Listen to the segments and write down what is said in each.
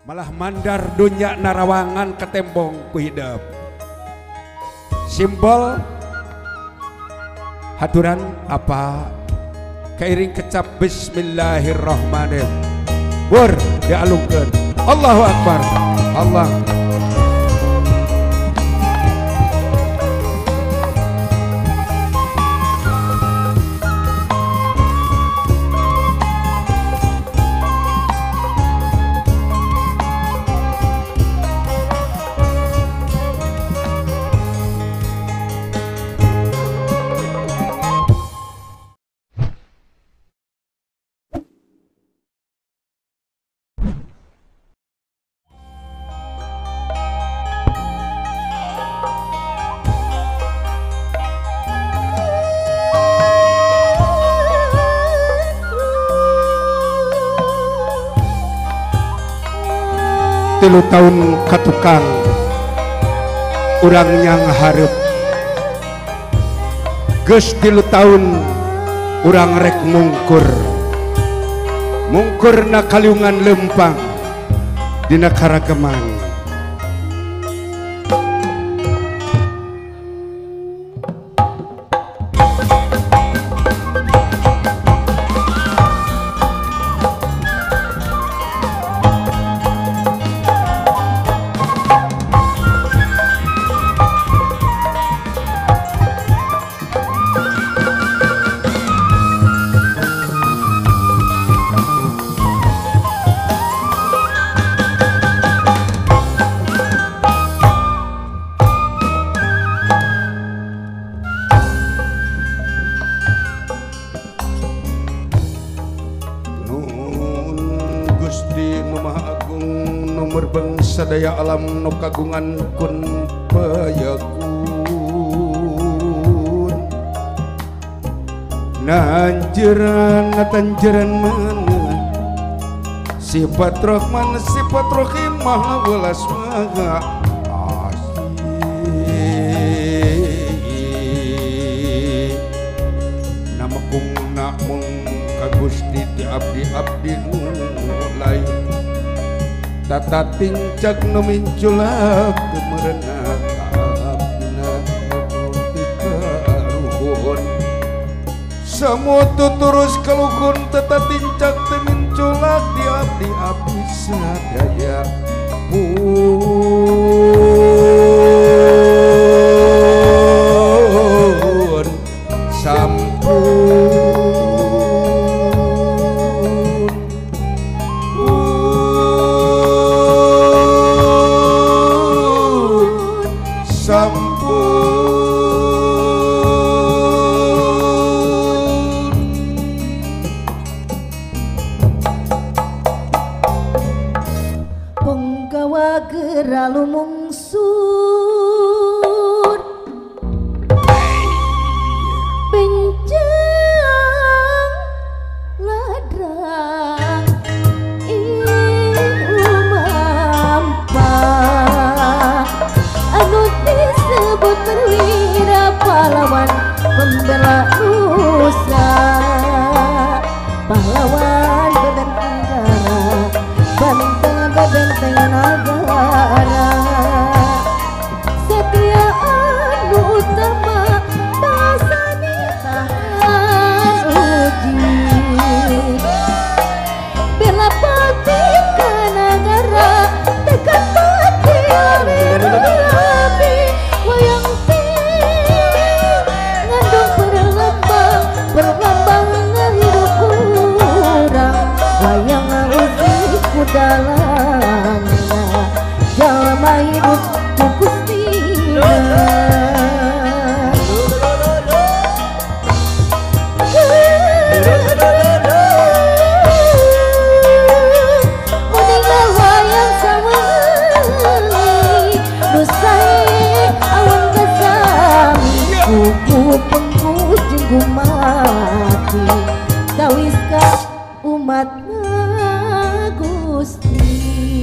malah mandar dunya narawangan ketembong ku hidup. Simbol haturan apa kairing kecap bismillahirrahmanirrahim. Bur dialungkeun Allahu Akbar. Allah tilu tahun katukang urang yang hareup geus tilu tahun urang rek mungkurna kaliungan lempang dina karageman. Sadaya alam nu kagungan kun payakun nanjeran mana sifat Rahman sifat Rahim maha welas maha asih nama kung namung ka Gusti di abdi mulai tata tincak nu minculak kemerenah abdina karuhun samua tuturus kaluhun tata tincak teu minculak di abdi sadaya pun sampun Kawiska umat Gusti.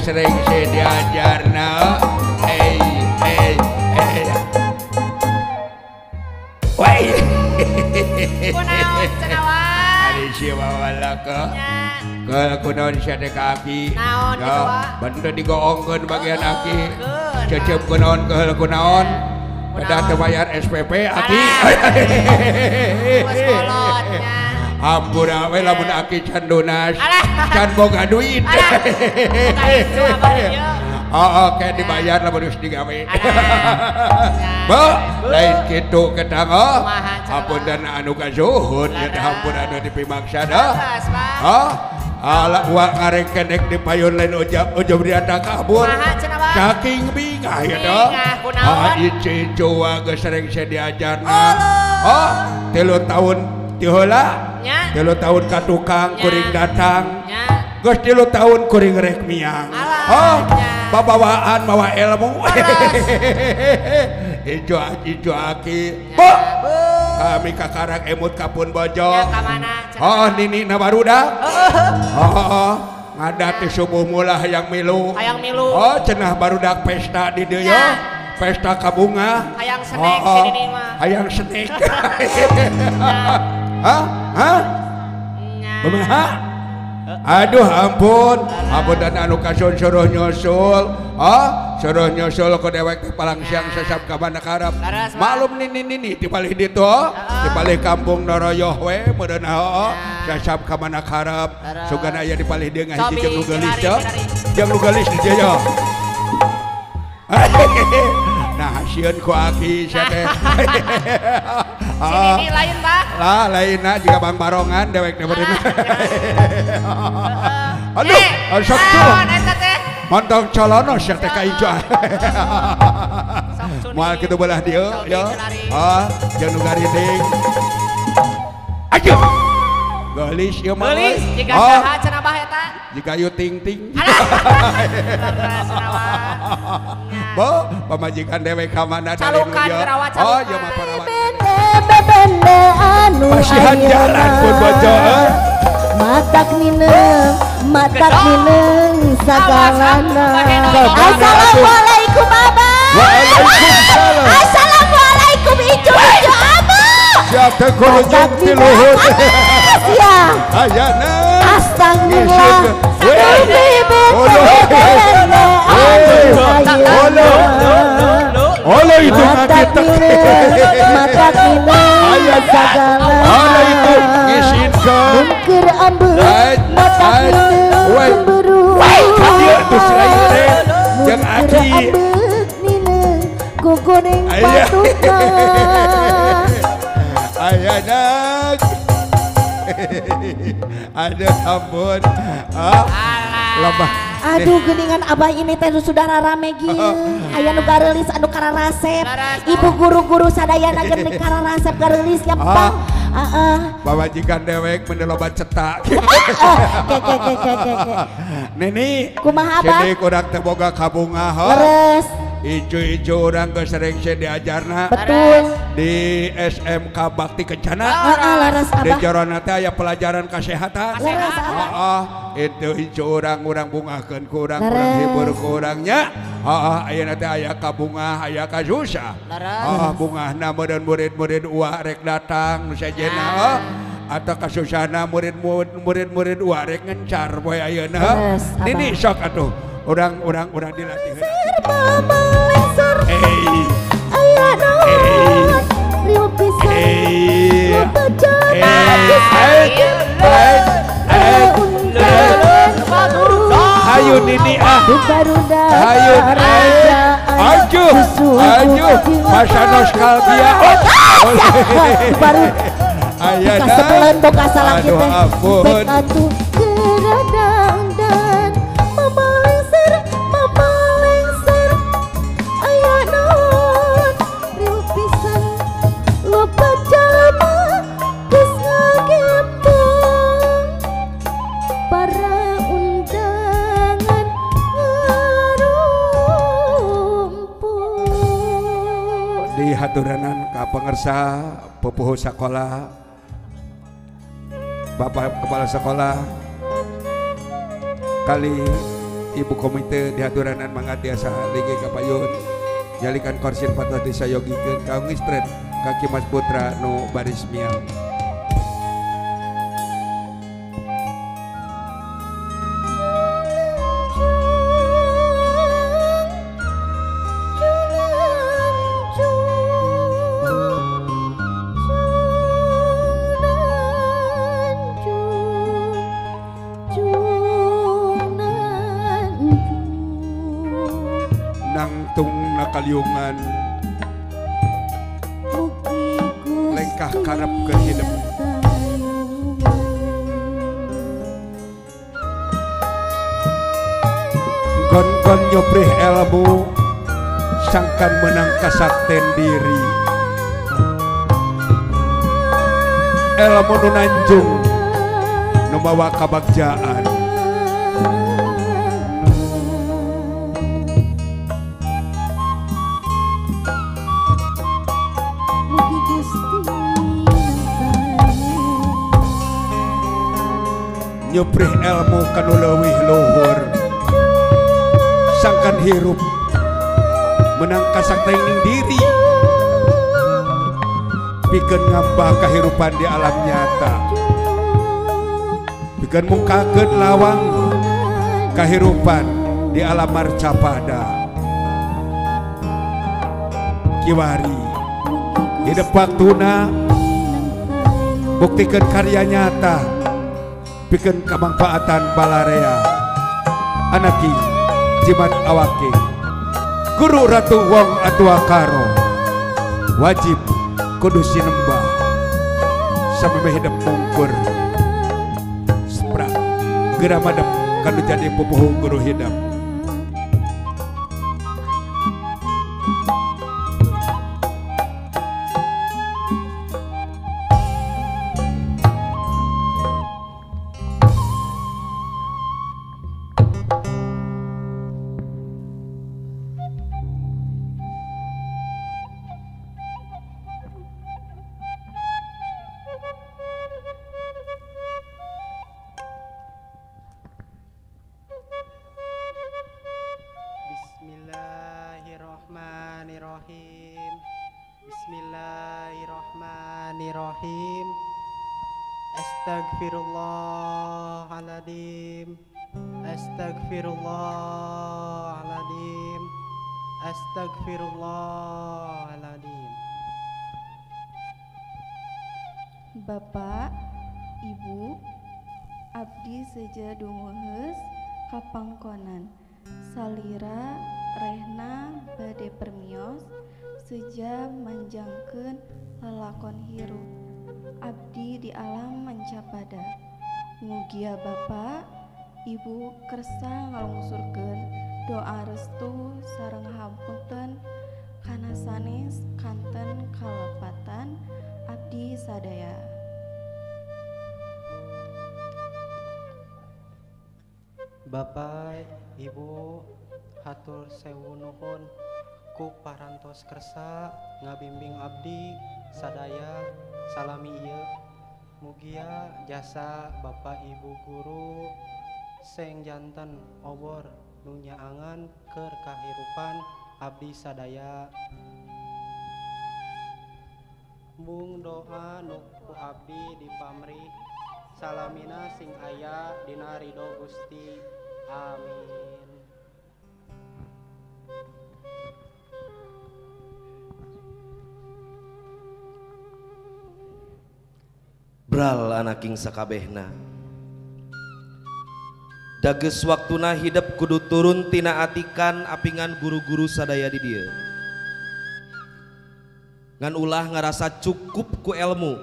sering saya diajarna. Woi. Kunaon cenah Ari siapa walaka? Kalau kunaon sia teh kaki. Naon kitu wa? Bener digoongkeun bagian aki. Cecep kunaon keul kunaon? Kedah teu bayar SPP aki. Bos kolotnya. Ampun we lamun aki can lunas. Can boga duit. Itu apa dia? Oke dibayar lamun geus digawe. Bo, lain kitu ketang apunten anu kasuhun nya ampun anu dipimaksa dah. Ala uang ngareng kenek di payun lain ujab diata kabur. Saking bingah ya dah. Ici Jawa geus sering saya diajarna. 3 tahun tiheula. 3 tahun ka tukang kuring datang. Geus 3 tahun kuring rek miang. Babawaan mawa ilmu. Ijo aki. Bo. Kami kakarang emut kapun bojo. Nini na barudak. Ngadat di subuh mula hayang milu. Cenah barudak pesta di dieu. Pesta kabunga. Hayang snack si Nini mah. Hayang snack. Kumaha? Aduh ampun dan anu kasun suruh nyusul suruh nyusul ke dewek di palang siang sesap ka Banda Karab maklum nini dibalik ditu dibalik kampung Noroyoh we meureun sesap ka Banda Karab sugana aya dibalik dieu ngahiji jeung nu geulis di dieu nah sieun ku aki sia teh Ini lain Pak. Lah lainna juga Bang Barongan dewek deureun. Aduh, sok tuh. Montong colono sia teh ka ijo. Moal kitu belah dieu ya. Jeung nu gariding. Ayo. Geulis ieu mah. Geulis jiga saha cenah bah eta? Jiga yu ting-ting. Bo, pamajikan dewek ka mana dari nu ieu. Ieu mah perawat. Bende anu Pasihan jalan pun bojo matak nineng sagalana. Assalamualaikum abah. Waalaikumsalam. Assalamualaikum ijo abah. Siap teh kudu jeung ti luhur. Ya. Ayana. Astagfirullah. Olo itu kita. Matak nineng sagalana. Itu isinkan. Mungkir ambeul matak nineng cemburu. Dia tuh selain yang aki. Nineng gogoreng patuka. Ayanak. Ada ampun. Lembah. Aduh geningan abah ini teh sudah rame geuning. Aya nu gareulis anu kararasep. Ibu guru-guru sadayana geuning kararasep gareulis ya Bang. Bawajikan dewek mendeloba cetak. Nini. Kumaha abah? Jadi kurang teu boga kabunga Leres. Ijo-ijo orang geus sering saya diajarna. Betul. Di SMK Bakti Kencana. Laras Di abah. jorona teh aya pelajaran kesehatan. Leres abah. Itu ijo urang bungakeun ku urang Leres. hibur ku urangnya. Ayeuna teh aya ka bunga, aya ka susah. Bungahna murid-murid uwa rek datang nu sajena. Atau kasusahna murid-murid uwa rek ngencar poe ayeuna. Leres, abah. Nini sok atuh. Urang dilatih. Mama lensor. Aya naon? Riuh pisan. Ayo Nini Ayo masa nostalgia. Baru Ayana. kasebelan boga salah Aduh kita. ampun. Bek atuh keradang dan mama lengser. Aya naon? Riuh pisan. Loba jalma geus ngagempong. Para undangan ngarumpul. Di haturanan ka pengersa pupuh sekolah, Bapak Kepala Sekolah kali Ibu komite dihaduranan mangatiasa ligi kapayun jalikan korsin patah disayogikeun kaung istren kaki Mas Putra nu baris miang. Nangtung nakaliungan lengkah karep ke hidup gon-gon nyoprih ilmu sangkan menang kasakten diri ilmu nu nanjung nu mawa kabagjaan nyoprih ilmu kanu leuwih luhur sangkan hirup menang kasaktening diri pikeun ngambah kahirupan di alam nyata pikeun mungkakeun lawang kahirupan di alam marcapada kiwari hidup waktuna buktikeun karya nyata pikeun kamanfaatan balarea anaki jimat awaki guru ratu wong atua karo wajib kudu sinembah sampai hidup mungkur seprak geura madep kanu jadi pupuh guru hidup. Bismillahirrahmanirrahim. Astagfirullahaladzim. Astagfirullahaladzim. Astagfirullahaladzim. Bapak, Ibu, abdi seja dumuheus kapangkonan salira rehna bade permios seja manjangkeun lelakon hirup abdi di alam mancapada mugia Bapak Ibu kersa ngalungsurkeun doa restu sareng hampunten kana sanes kanten kalepatan abdi sadaya. Bapak, Ibu, hatur sewu nuhun ku parantos kersa ngabimbing abdi sadaya salami ieu mugia jasa Bapak Ibu guru seng janten obor nu nyaangan keur kahirupan abdi sadaya. Mung doa nu ku abdi dipamrih salamina sing aya dina ridho Gusti. Amin. Bral anaking sakabehna dageus waktuna hidup kudu turun tina atikan apingan guru-guru sadaya di dieu ngan ulah ngarasa cukup ku ilmu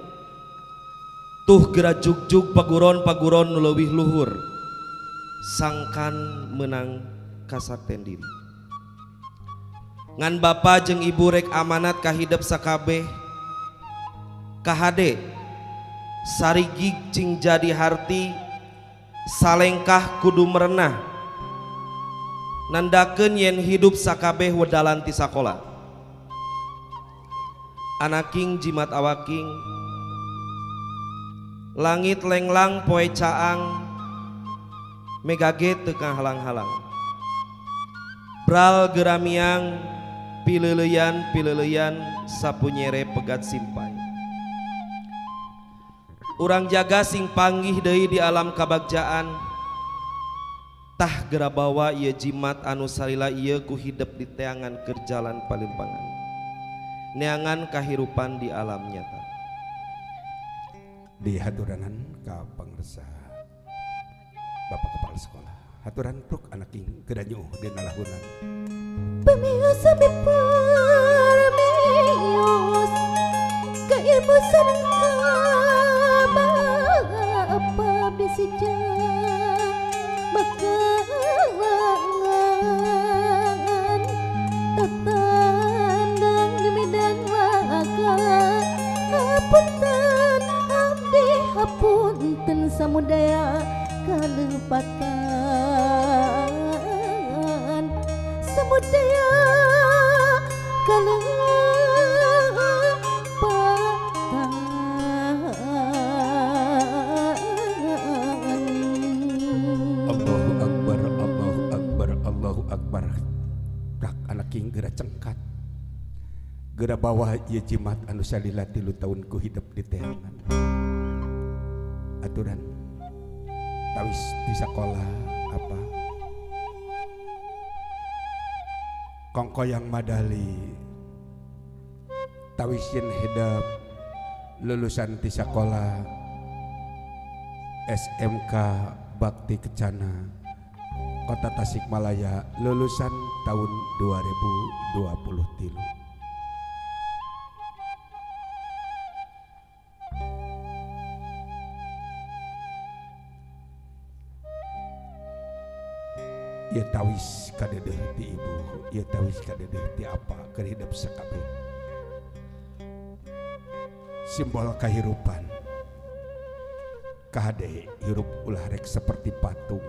tuh geura jugjug paguron-paguron nu leuwih luhur sangkan menang kasakten diri ngan bapa jeung ibu rek amanat ka hidup sakabeh kahade sarigig cing jadi harti salengkah kudu merenah nandakeun yen hidup sakabeh wedalan ti sakola anaking jimat awaking langit lenglang poe caang megage teu halang-halang Bral geramiang pileleyan sapunyere pegat simpai. Urang jaga sing panggih deui di alam kabagjaan. Tah gera bawa ieu jimat anu salila ieu ku hidup di teangan keur jalan palimpangan. Neangan kahirupan di alam nyata. Di haturanan ka pangresa Bapak Kepala Sekolah. Haturan truk anak king kedanyu dina lahunan. Pemius sampai permius keilmusan apa bisija bakalangan tatandang gemidan waka hapunten abdi hapunten samudaya kalepatan samudaya Allahu Akbar. Dak anak king geura cengkat. Geura bawah ieu jimat anu salila 3 tahun ku hidup di teangan. Aturan tawis di sekolah apa? Kongkoyang madali. Tawisin hidup lulusan di sekolah SMK Bakti Kencana Kota Tasikmalaya lulusan tahun 2023. Ieu tawis kadedeh ti ibu, ieu tawis kadedeh ti apa keur hidup sakabeh. Simbol kahirupan. Kahade hirup ulah rek seperti patung.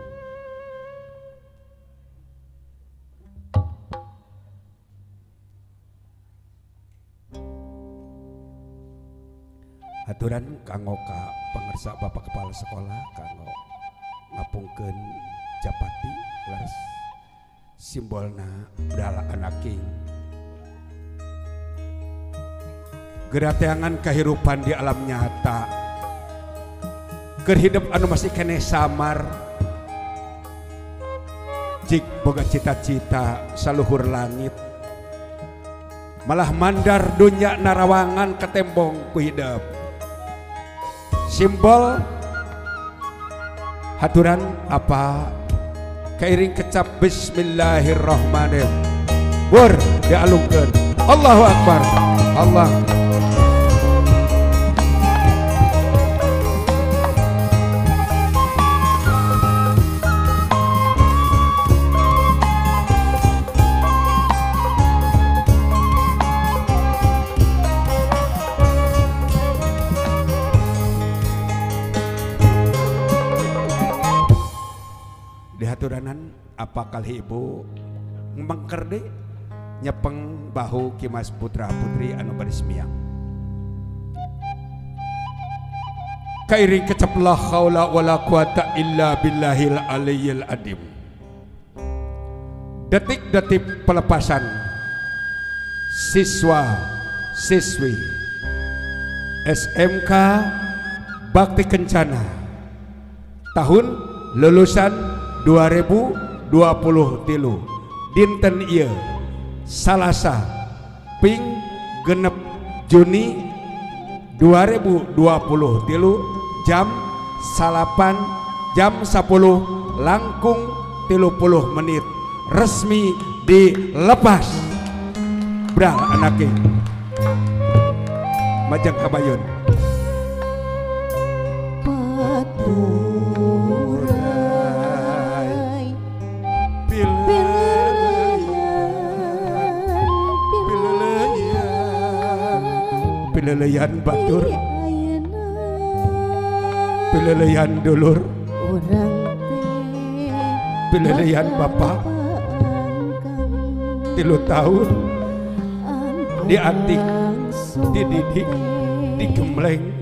Aturan kanggo ka pangersa Bapak Kepala Sekolah kanggo ngapungkeun japati leres simbolna bral anak king. Gerateangan kehidupan di alam nyata keur hidup anu masih kene samar jik boga cita-cita saluhur langit malah mandar dunya narawangan ketembong ku hidup. Simbol haturan apa kairing kecap bismillahirrahmanirrahim bur dialungkeun Allahu Akbar Allah. Dihaturanan apa kali ibu mengker deh nyepeng bahu kimas putra putri anu baris miang kairing kecap la haula wala quwata illa billahil aliyyil adim. Detik-detik pelepasan siswa siswi SMK Bakti Kencana tahun lulusan 2023 dinten ieu Salasa ping genep Juni 2023 jam 10 langkung 30 menit resmi dilepas bral anake majang kabayun pileleyan batur pileleyan dulur pileleyan bapak 3 tahun diatik dididik digemleng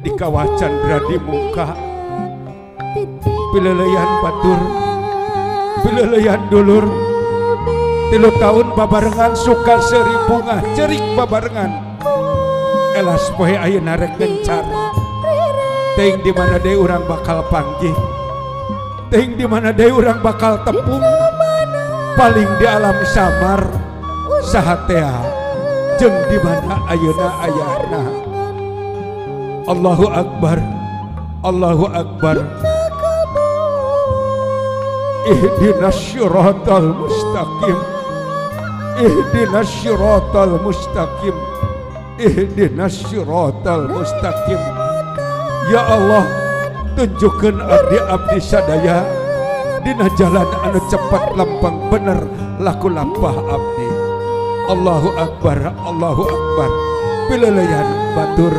dikawacan di muka pileleyan batur pileleyan dulur 3 tahun babarengan suka seri bunga cerik babarengan elas poe ayeuna rek gencar teuing di mana deui urang bakal panggih teuing di mana deui urang bakal tepung paling di alam samar sahatea jeung di mana ayeuna ayana. Allahu Akbar, Allahu Akbar. Ihdinas syiratal mustaqim, ihdinas syiratal mustaqim, ihdinas syiratal mustaqim. Ya Allah, tunjukkeun abdi-abdi sadaya dina jalan anu cepat lempeng bener laku lampah abdi. Allahu Akbar, Allahu Akbar. Pileleyan batur,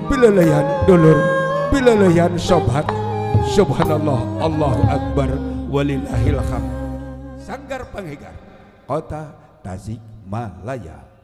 pileleyan dulur, pileleyan sobat. Subhanallah, Allahu Akbar, walillahil hamd. Sanggar Panghegar, Kota Tasikmalaya.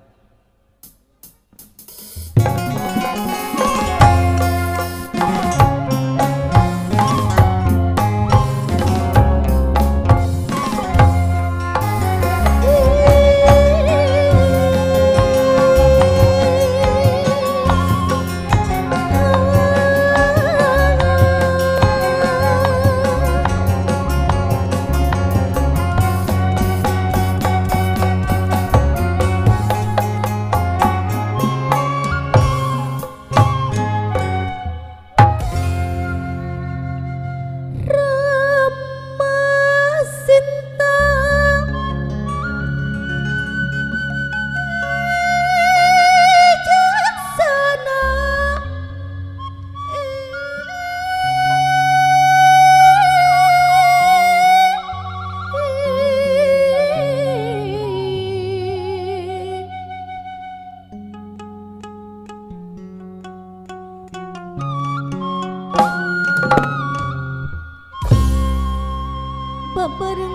Babarengan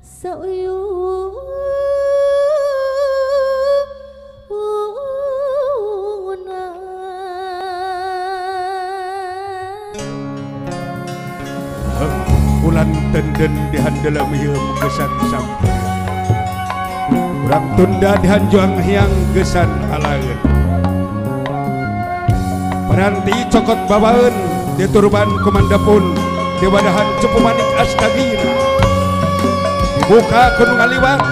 sauyuna Bulan tenden dihandela mieum gesan sampai urang tunda dihanjuang hiang gesan alaeun Peranti cokot babaeun di turban komandapun di wadahan cepu manik astagina dibuka kuno ngaliwat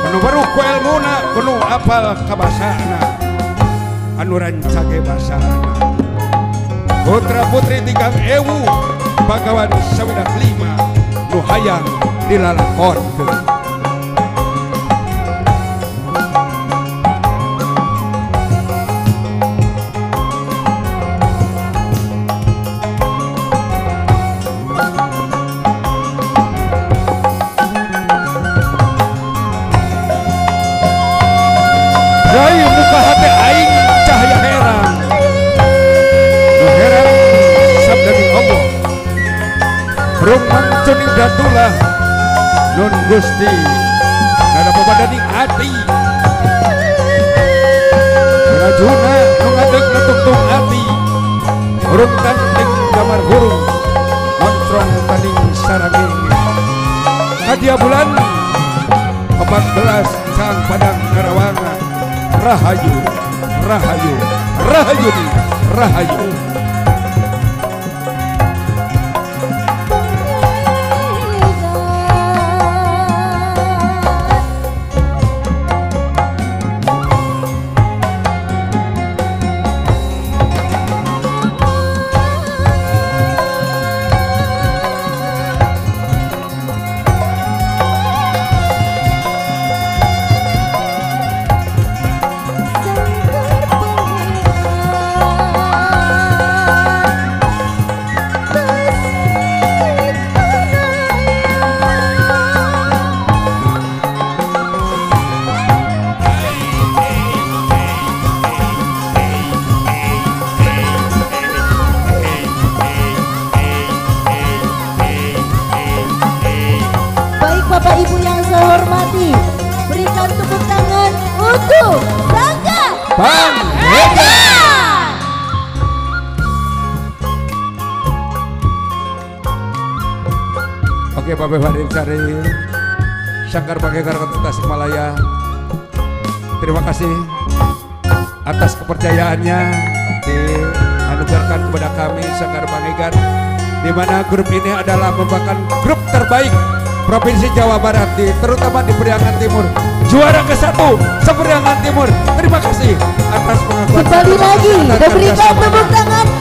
kuno baru ku elmuna kuno apal kabasana anu rancage basana putra putri 3.000 bagawan sawidak 5 nu hayang dilalakonkeun. Rai muka hati aing cahaya herang nu herang sabdaning Allah rumang cuning datulah nun Gusti nada pabadaning hati rajuna nu ngadeg netungtung hati urung tanding gamar hurung montrong tanding saranging kadia bulan 14 Sang Padang Karawangan Rahayu, Rahayu, Rahayuni, Rahayu. Bapak Ibu yang saya hormati, berikan tepuk tangan untuk Sanggar Panghegar. Oke, Bapak Fadil Sari, Sanggar Bagaikan Kota Tasikmalaya. Terima kasih atas kepercayaannya dianugerahkan kepada kami Sanggar Bagaikan, di mana grup ini adalah merupakan grup terbaik Provinsi Jawa Barat, terutama di Periangan Timur, juara ke-1 se-Periangan Timur. Terima kasih atas pengakuan. Kembali lagi, diberikan tepuk tangan